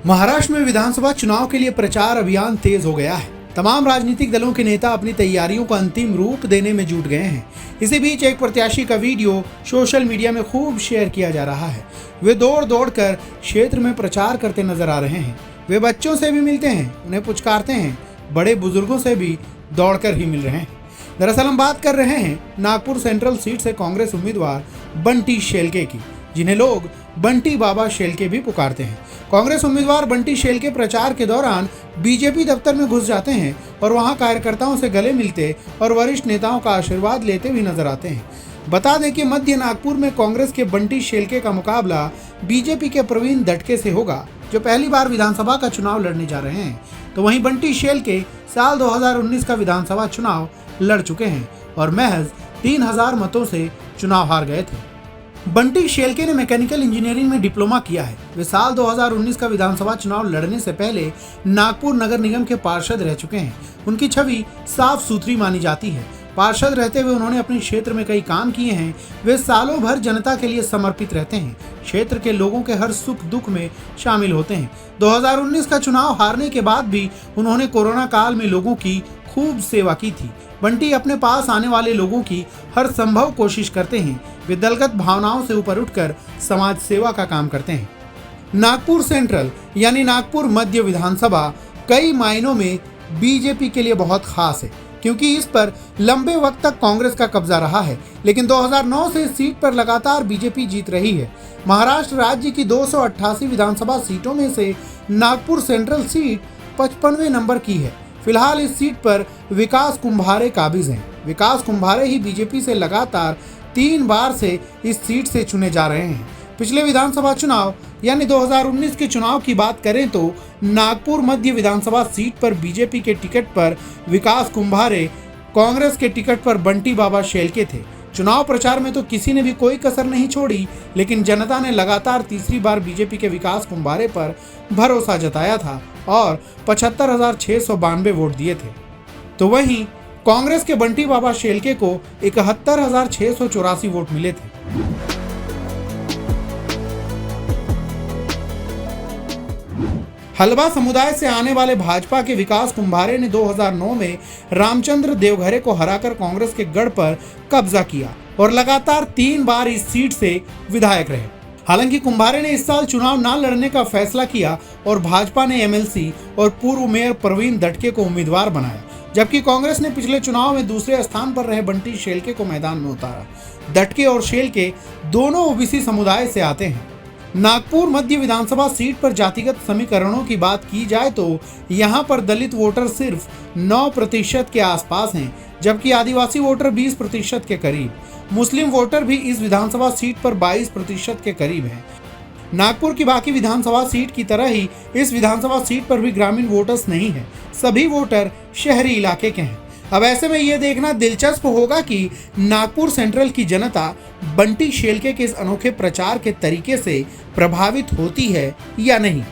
महाराष्ट्र में विधानसभा चुनाव के लिए प्रचार अभियान तेज हो गया है। तमाम राजनीतिक दलों के नेता अपनी तैयारियों को अंतिम रूप देने में जुट गए हैं। इसी बीच एक प्रत्याशी का वीडियो सोशल मीडिया में खूब शेयर किया जा रहा है। वे दौड़ दौड़ कर क्षेत्र में प्रचार करते नजर आ रहे हैं। वे बच्चों से भी मिलते हैं, उन्हें पुचकारते हैं, बड़े बुजुर्गों से भी दौड़कर ही मिल रहे हैं। दरअसल हम बात कर रहे हैं नागपुर सेंट्रल सीट से कांग्रेस उम्मीदवार बंटी शेलके की, जिन्हें लोग बंटी बाबा शेलके भी पुकारते हैं। कांग्रेस उम्मीदवार बंटी शेलके प्रचार के दौरान बीजेपी दफ्तर में घुस जाते हैं और वहां कार्यकर्ताओं से गले मिलते और वरिष्ठ नेताओं का आशीर्वाद लेते भी नजर आते हैं। बता दें कि मध्य नागपुर में कांग्रेस के बंटी शेलके का मुकाबला बीजेपी के प्रवीण दटके से होगा, जो पहली बार विधानसभा का चुनाव लड़ने जा रहे हैं। तो वहीं बंटी शेलके साल 2019 का विधानसभा चुनाव लड़ चुके हैं और महज 3000 मतों से चुनाव हार गए थे। बंटी शेलके ने मैकेनिकल इंजीनियरिंग में डिप्लोमा किया है। वे साल 2019 का विधानसभा चुनाव लड़ने से पहले नागपुर नगर निगम के पार्षद रह चुके हैं। उनकी छवि साफ सुथरी मानी जाती है। पार्षद रहते हुए उन्होंने अपने क्षेत्र में कई काम किए हैं। वे सालों भर जनता के लिए समर्पित रहते हैं, क्षेत्र के लोगों के हर सुख दुख में शामिल होते हैं। 2019 का चुनाव हारने के बाद भी उन्होंने कोरोना काल में लोगों की खूब सेवा की थी। बंटी अपने पास आने वाले लोगों की हर संभव कोशिश करते हैं। वे दलगत भावनाओं से ऊपर उठकर समाज सेवा का काम करते हैं। नागपुर सेंट्रल यानी नागपुर मध्य विधानसभा कई मायनों में बीजेपी के लिए बहुत खास है, क्योंकि इस पर लंबे वक्त तक कांग्रेस का कब्जा रहा है, लेकिन 2009 से इस सीट पर लगातार बीजेपी जीत रही है। महाराष्ट्र राज्य की 288 विधानसभा सीटों में से नागपुर सेंट्रल सीट 55वें नंबर की है। फिलहाल इस सीट पर विकास कुंभारे काबिज हैं। विकास कुंभारे ही बीजेपी से लगातार 3 बार से इस सीट से चुने जा रहे हैं। पिछले विधानसभा चुनाव यानी 2019 के चुनाव की बात करें तो नागपुर मध्य विधानसभा सीट पर बीजेपी के टिकट पर विकास कुंभारे, कांग्रेस के टिकट पर बंटी बाबा शेलके थे। चुनाव प्रचार में तो किसी ने भी कोई कसर नहीं छोड़ी, लेकिन जनता ने लगातार तीसरी बार बीजेपी के विकास कुंभारे पर भरोसा जताया था और 75,692 वोट दिए थे। तो वहीं कांग्रेस के बंटी बाबा शेलके को 71,684 वोट मिले थे। हलवा समुदाय से आने वाले भाजपा के विकास कुंभारे ने 2009 में रामचंद्र देवघरे को हराकर कांग्रेस के गढ़ पर कब्जा किया और लगातार 3 बार इस सीट से विधायक रहे। हालांकि कुंभारे ने इस साल चुनाव न लड़ने का फैसला किया और भाजपा ने एमएलसी और पूर्व मेयर प्रवीण दटके को उम्मीदवार बनाया, जबकि कांग्रेस ने पिछले चुनाव में दूसरे स्थान पर रहे बंटी शेलके को मैदान में उतारा। दटके और शेलके दोनों ओबीसी समुदाय से आते हैं। नागपुर मध्य विधानसभा सीट पर जातिगत समीकरणों की बात की जाए तो यहां पर दलित वोटर सिर्फ 9% के आसपास हैं, जबकि आदिवासी वोटर 20% के करीब। मुस्लिम वोटर भी इस विधानसभा सीट पर 22% के करीब हैं। नागपुर की बाकी विधानसभा सीट की तरह ही इस विधानसभा सीट पर भी ग्रामीण वोटर्स नहीं है, सभी वोटर शहरी इलाके के हैं। अब ऐसे में यह देखना दिलचस्प होगा कि नागपुर सेंट्रल की जनता बंटी शेलके के इस अनोखे प्रचार के तरीके से प्रभावित होती है या नहीं।